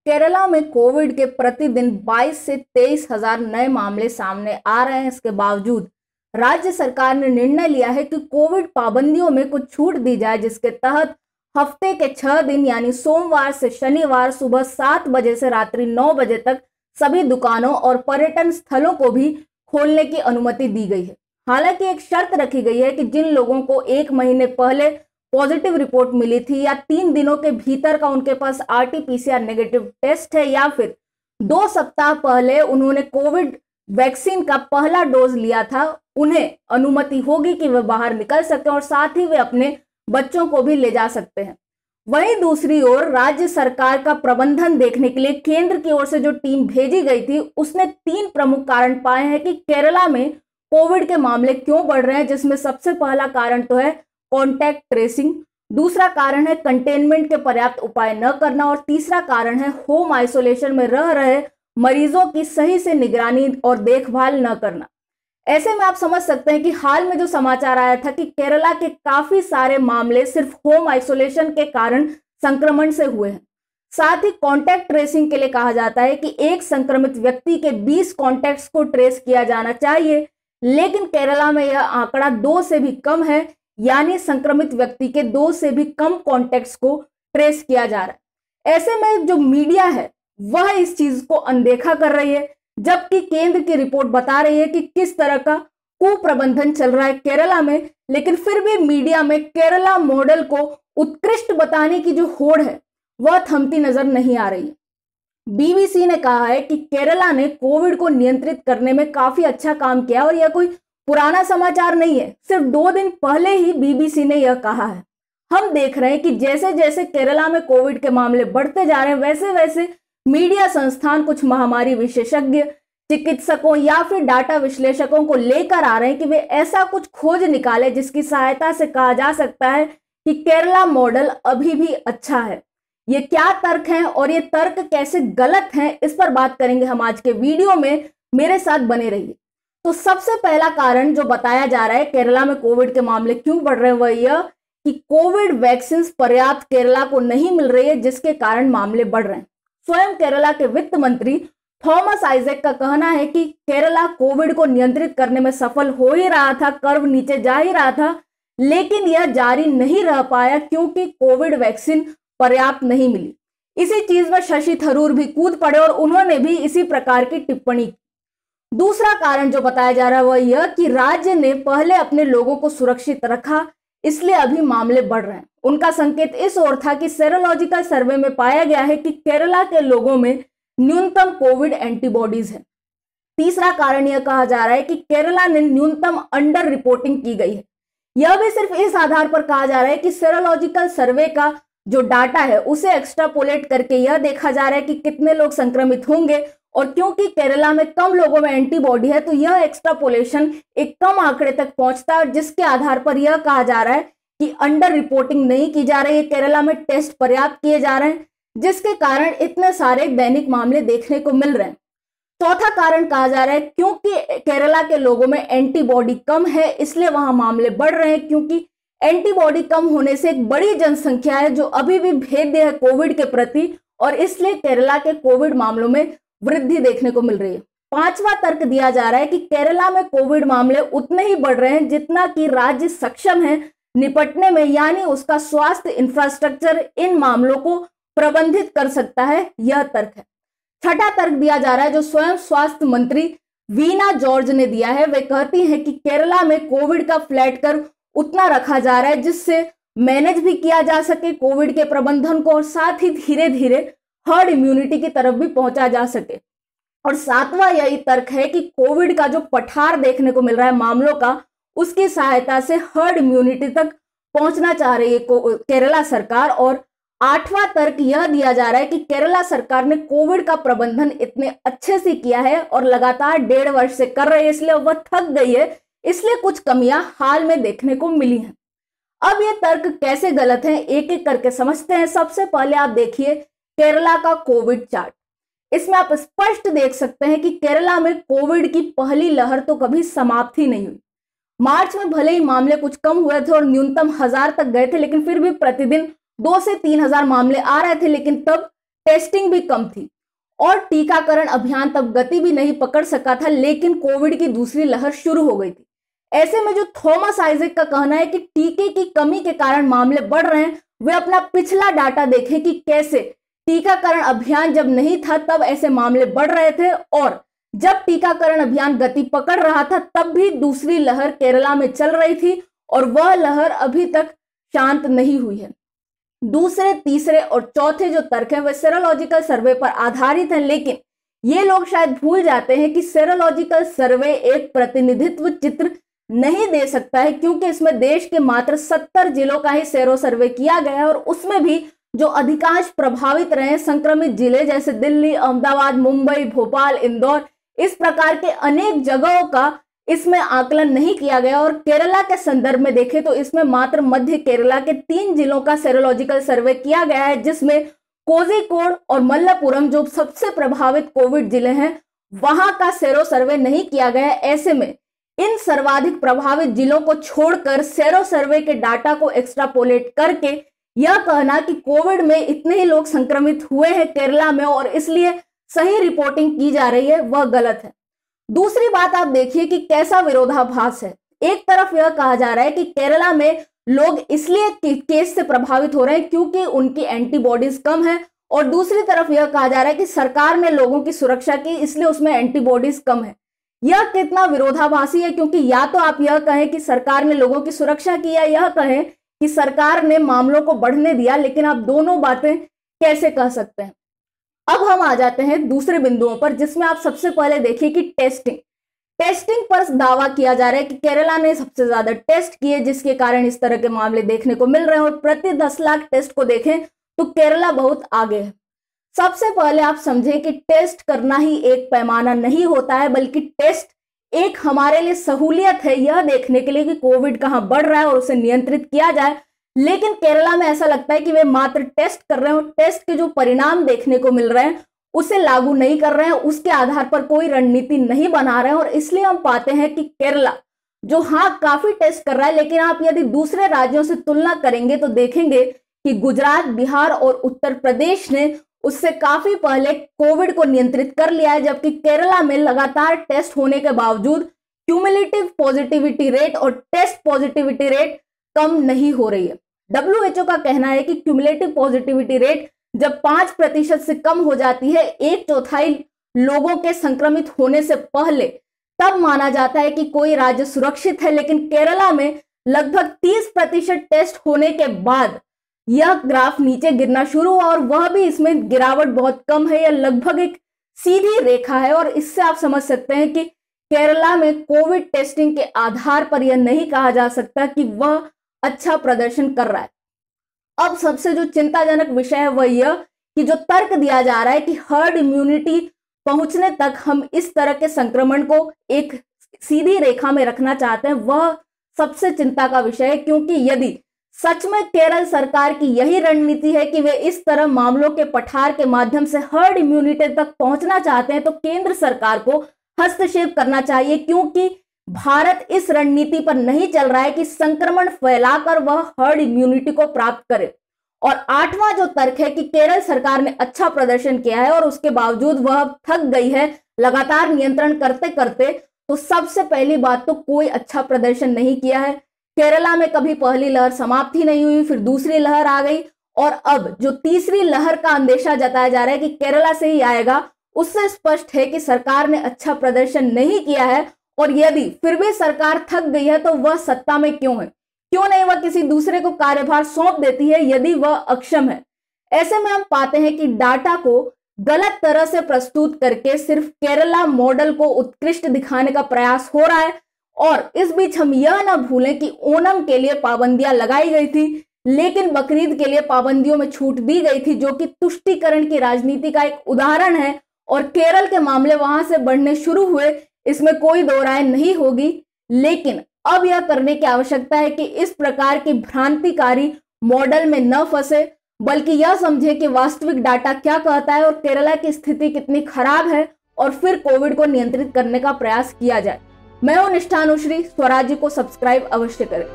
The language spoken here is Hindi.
केरला में कोविड के प्रतिदिन 22 से 23 हजार नए मामले सामने आ रहे हैं। इसके बावजूद राज्य सरकार ने निर्णय लिया है कि कोविड पाबंदियों में कुछ छूट दी जाए, जिसके तहत हफ्ते के 6 दिन यानी सोमवार से शनिवार सुबह 7 बजे से रात्रि 9 बजे तक सभी दुकानों और पर्यटन स्थलों को भी खोलने की अनुमति दी गई है। हालांकि एक शर्त रखी गई है कि जिन लोगों को 1 महीने पहले पॉजिटिव रिपोर्ट मिली थी या 3 दिनों के भीतर का उनके पास RT-PCR नेगेटिव टेस्ट है या फिर 2 सप्ताह पहले उन्होंने कोविड वैक्सीन का पहला डोज लिया था, उन्हें अनुमति होगी कि वे बाहर निकल सकते हैं और साथ ही वे अपने बच्चों को भी ले जा सकते हैं। वहीं दूसरी ओर राज्य सरकार का प्रबंधन देखने के लिए केंद्र की ओर से जो टीम भेजी गई थी, उसने 3 प्रमुख कारण पाए हैं कि केरला में कोविड के मामले क्यों बढ़ रहे हैं, जिसमें सबसे पहला कारण तो है कॉन्टैक्ट ट्रेसिंग, दूसरा कारण है कंटेनमेंट के पर्याप्त उपाय न करना और तीसरा कारण है होम आइसोलेशन में रह रहे मरीजों की सही से निगरानी और देखभाल न करना। ऐसे में आप समझ सकते हैं कि हाल में जो समाचार आया था कि केरला के काफी सारे मामले सिर्फ होम आइसोलेशन के कारण संक्रमण से हुए हैं। साथ ही कॉन्टैक्ट ट्रेसिंग के लिए कहा जाता है कि एक संक्रमित व्यक्ति के 20 कॉन्टैक्ट्स को ट्रेस किया जाना चाहिए, लेकिन केरला में यह आंकड़ा 2 से भी कम है, यानी संक्रमित व्यक्ति के 2 से भी कम कॉन्टैक्ट्स को ट्रेस किया जा रहा है। ऐसे में जो मीडिया है वह इस चीज को अनदेखा कर रही है, जबकि केंद्र की रिपोर्ट बता रही है कि किस तरह का कुप्रबंधन चल रहा है केरला में, लेकिन फिर भी मीडिया में केरला मॉडल को उत्कृष्ट बताने की जो होड़ है वह थमती नजर नहीं आ रही है। BBC ने कहा है कि केरला ने कोविड को नियंत्रित करने में काफी अच्छा काम किया और यह कोई पुराना समाचार नहीं है। सिर्फ 2 दिन पहले ही BBC ने यह कहा है। हम देख रहे हैं कि जैसे जैसे केरला में कोविड के मामले बढ़ते जा रहे हैं, वैसे वैसे मीडिया संस्थान कुछ महामारी विशेषज्ञ, चिकित्सकों या फिर डाटा विश्लेषकों को लेकर आ रहे हैं कि वे ऐसा कुछ खोज निकाले जिसकी सहायता से कहा जा सकता है कि केरला मॉडल अभी भी अच्छा है। ये क्या तर्क हैं और ये तर्क कैसे गलत हैं, इस पर बात करेंगे हम आज के वीडियो में। मेरे साथ बने रहिए। तो सबसे पहला कारण जो बताया जा रहा है केरला में कोविड के मामले क्यों बढ़ रहे हैं, वह यह कि कोविड वैक्सीन पर्याप्त केरला को नहीं मिल रही है, जिसके कारण मामले बढ़ रहे हैं। स्वयं केरला के वित्त मंत्री थॉमस आइजैक का कहना है कि केरला कोविड को नियंत्रित करने में सफल हो ही रहा था, कर्व नीचे जा ही रहा था, लेकिन यह जारी नहीं रह पाया क्योंकि कोविड वैक्सीन पर्याप्त नहीं मिली। इसी चीज में शशि थरूर भी कूद पड़े और उन्होंने भी इसी प्रकार की टिप्पणी की। दूसरा कारण जो बताया जा रहा है वह यह कि राज्य ने पहले अपने लोगों को सुरक्षित रखा, इसलिए अभी मामले बढ़ रहे हैं। उनका संकेत इस ओर था कि सेरोलॉजिकल सर्वे में पाया गया है कि केरला के लोगों में न्यूनतम कोविड एंटीबॉडीज है। तीसरा कारण यह कहा जा रहा है कि केरला ने न्यूनतम अंडर रिपोर्टिंग की गई है। यह भी सिर्फ इस आधार पर कहा जा रहा है कि सेरोलॉजिकल सर्वे का जो डाटा है उसे एक्सट्रापोलेट करके यह देखा जा रहा है कि कितने लोग संक्रमित होंगे, और क्योंकि केरला में कम लोगों में एंटीबॉडी है तो यह एक्सट्रापोलेशन एक कम आंकड़े तक पहुंचता है, जिसके आधार पर यह कहा जा रहा है कि अंडर रिपोर्टिंग नहीं की जा रही है, केरला में टेस्ट पर्याप्त किए जा रहे हैं, जिसके कारण इतने सारे दैनिक मामले देखने को मिल रहे हैं। चौथा कारण कहा जा रहा है क्योंकि केरला के लोगों में एंटीबॉडी कम है, इसलिए वहां मामले बढ़ रहे हैं, क्योंकि एंटीबॉडी कम होने से एक बड़ी जनसंख्या है जो अभी भी भेद्य है कोविड के प्रति, और इसलिए केरला के कोविड मामलों में वृद्धि देखने को मिल रही है। पांचवा तर्क दिया जा रहा है कि केरला में कोविड मामले उतने ही बढ़ रहे हैं जितना कि राज्य सक्षम है निपटने में, यानी उसका स्वास्थ्य इंफ्रास्ट्रक्चर इन मामलों को प्रबंधित कर सकता है, यह तर्क है। छठा तर्क दिया जा रहा है जो स्वयं स्वास्थ्य मंत्री वीना जॉर्ज ने दिया है। वे कहती हैं कि केरला में कोविड का फ्लैट कर्व उतना रखा जा रहा है जिससे मैनेज भी किया जा सके कोविड के प्रबंधन को, और साथ ही धीरे धीरे हर्ड इम्यूनिटी की तरफ भी पहुंचा जा सके। और सातवां यही तर्क है कि कोविड का जो पठार देखने को मिल रहा है मामलों का, उसकी सहायता से हर्ड इम्यूनिटी तक पहुंचना चाह रही है केरला सरकार। और आठवां तर्क यह दिया जा रहा है कि केरला सरकार ने कोविड का प्रबंधन इतने अच्छे से किया है और लगातार 1.5 वर्ष से कर रही है, इसलिए वह थक गई है, इसलिए कुछ कमियां हाल में देखने को मिली हैं। अब ये तर्क कैसे गलत हैं, एक एक करके समझते हैं। सबसे पहले आप देखिए केरला का कोविड चार्ट। इसमें आप स्पष्ट देख सकते हैं कि केरला में कोविड की पहली लहर तो कभी समाप्त ही नहीं हुई। मार्च में भले ही मामले कुछ कम हुए थे और न्यूनतम 1000 तक गए थे, लेकिन फिर भी प्रतिदिन 2 से 3 हजार मामले आ रहे थे, लेकिन तब टेस्टिंग भी कम थी और टीकाकरण अभियान तब गति भी नहीं पकड़ सका था, लेकिन कोविड की दूसरी लहर शुरू हो गई थी। ऐसे में जो थॉमस आइजैक का कहना है कि टीके की कमी के कारण मामले बढ़ रहे हैं, वे अपना पिछला डाटा देखें कि कैसे टीकाकरण अभियान जब नहीं था तब ऐसे मामले बढ़ रहे थे और जब टीकाकरण अभियान गति पकड़ रहा था तब भी दूसरी लहर केरला में चल रही थी और वह लहर अभी तक शांत नहीं हुई है। दूसरे, तीसरे और चौथे जो तर्क हैं वे सेरोलॉजिकल सर्वे पर आधारित हैं, लेकिन ये लोग शायद भूल जाते हैं कि सेरोलॉजिकल सर्वे एक प्रतिनिधित्व चित्र नहीं दे सकता है, क्योंकि इसमें देश के मात्र 70 जिलों का ही सेरो सर्वे किया गया है और उसमें भी जो अधिकांश प्रभावित रहे संक्रमित जिले जैसे दिल्ली, अहमदाबाद, मुंबई, भोपाल, इंदौर, इस प्रकार के अनेक जगहों का इसमें आकलन नहीं किया गया। और केरला के संदर्भ में देखें तो इसमें मात्र मध्य केरला के 3 जिलों का सेरोलॉजिकल सर्वे किया गया है, जिसमें कोझिकोड और मल्लपुरम जो सबसे प्रभावित कोविड जिले हैं वहां का सेरो सर्वे नहीं किया गया। ऐसे में इन सर्वाधिक प्रभावित जिलों को छोड़कर सेरो सर्वे के डाटा को एक्स्ट्रापोलेट करके यह कहना कि कोविड में इतने ही लोग संक्रमित हुए हैं केरला में और इसलिए सही रिपोर्टिंग की जा रही है, वह गलत है। दूसरी बात आप देखिए कि कैसा विरोधाभास है। एक तरफ यह कहा जा रहा है कि केरला में लोग इसलिए केस से प्रभावित हो रहे हैं क्योंकि उनकी एंटीबॉडीज कम है और दूसरी तरफ यह कहा जा रहा है कि सरकार ने लोगों की सुरक्षा की इसलिए उसमें एंटीबॉडीज कम है। यह कितना विरोधाभासी है, क्योंकि या तो आप यह कहें कि सरकार ने लोगों की सुरक्षा की या यह कहें कि सरकार ने मामलों को बढ़ने दिया, लेकिन आप दोनों बातें कैसे कह सकते हैं। अब हम आ जाते हैं दूसरे बिंदुओं पर, जिसमें आप सबसे पहले देखिए कि टेस्टिंग पर दावा किया जा रहा है कि केरला ने सबसे ज्यादा टेस्ट किए जिसके कारण इस तरह के मामले देखने को मिल रहे हैं और प्रति 10 लाख टेस्ट को देखें तो केरला बहुत आगे है। सबसे पहले आप समझें कि टेस्ट करना ही एक पैमाना नहीं होता है, बल्कि टेस्ट एक हमारे लिए सहूलियत है यह देखने के लिए कि कोविड कहां बढ़ रहा है और उसे नियंत्रित किया जाए। लेकिन केरला में ऐसा लगता है कि वे मात्र टेस्ट कर रहे हैं और टेस्ट के जो परिणाम देखने को मिल रहे हैं उसे लागू नहीं कर रहे हैं, उसके आधार पर कोई रणनीति नहीं बना रहे हैं। और इसलिए हम पाते हैं कि केरला जो काफी टेस्ट कर रहा है, लेकिन आप यदि दूसरे राज्यों से तुलना करेंगे तो देखेंगे कि गुजरात, बिहार और उत्तर प्रदेश ने उससे काफी पहले कोविड को नियंत्रित कर लिया है, जबकि केरला में लगातार टेस्ट होने के बावजूद क्यूमुलेटिव पॉजिटिविटी रेट और टेस्ट पॉजिटिविटी रेट कम नहीं हो रही है। WHO का कहना है कि क्यूमुलेटिव पॉजिटिविटी रेट जब 5% से कम हो जाती है 1/4 लोगों के संक्रमित होने से पहले, तब माना जाता है कि कोई राज्य सुरक्षित है। लेकिन केरला में लगभग 30% टेस्ट होने के बाद यह ग्राफ नीचे गिरना शुरू हुआ और वह भी इसमें गिरावट बहुत कम है, यह लगभग एक सीधी रेखा है। और इससे आप समझ सकते हैं कि केरला में कोविड टेस्टिंग के आधार पर यह नहीं कहा जा सकता कि वह अच्छा प्रदर्शन कर रहा है। अब सबसे जो चिंताजनक विषय है वह यह कि जो तर्क दिया जा रहा है कि हर्ड इम्यूनिटी पहुंचने तक हम इस तरह के संक्रमण को एक सीधी रेखा में रखना चाहते हैं, वह सबसे चिंता का विषय है। क्योंकि यदि सच में केरल सरकार की यही रणनीति है कि वे इस तरह मामलों के पठार के माध्यम से हर्ड इम्यूनिटी तक पहुंचना चाहते हैं तो केंद्र सरकार को हस्तक्षेप करना चाहिए, क्योंकि भारत इस रणनीति पर नहीं चल रहा है कि संक्रमण फैलाकर वह हर्ड इम्यूनिटी को प्राप्त करे। और 8वां जो तर्क है कि केरल सरकार ने अच्छा प्रदर्शन किया है और उसके बावजूद वह थक गई है लगातार नियंत्रण करते करते, तो सबसे पहली बात तो कोई अच्छा प्रदर्शन नहीं किया है। केरला में कभी पहली लहर समाप्त ही नहीं हुई, फिर दूसरी लहर आ गई और अब जो तीसरी लहर का अंदेशा जताया जा रहा है कि केरला से ही आएगा, उससे स्पष्ट है कि सरकार ने अच्छा प्रदर्शन नहीं किया है। और यदि फिर भी सरकार थक गई है तो वह सत्ता में क्यों है? क्यों नहीं वह किसी दूसरे को कार्यभार सौंप देती है यदि वह अक्षम है? ऐसे में हम पाते हैं कि डाटा को गलत तरह से प्रस्तुत करके सिर्फ केरला मॉडल को उत्कृष्ट दिखाने का प्रयास हो रहा है। और इस बीच हम यह न भूलें कि ओणम के लिए पाबंदियां लगाई गई थी, लेकिन बकरीद के लिए पाबंदियों में छूट दी गई थी, जो कि तुष्टीकरण की राजनीति का एक उदाहरण है। और केरल के मामले वहां से बढ़ने शुरू हुए, इसमें कोई दो राय नहीं होगी। लेकिन अब यह करने की आवश्यकता है कि इस प्रकार की भ्रांतिकारी मॉडल में न फंसे, बल्कि यह समझे कि वास्तविक डाटा क्या कहता है और केरला की स्थिति कितनी खराब है, और फिर कोविड को नियंत्रित करने का प्रयास किया जाए। मैं हूं निष्ठा अनुश्री, स्वराज्य को सब्सक्राइब अवश्य करें।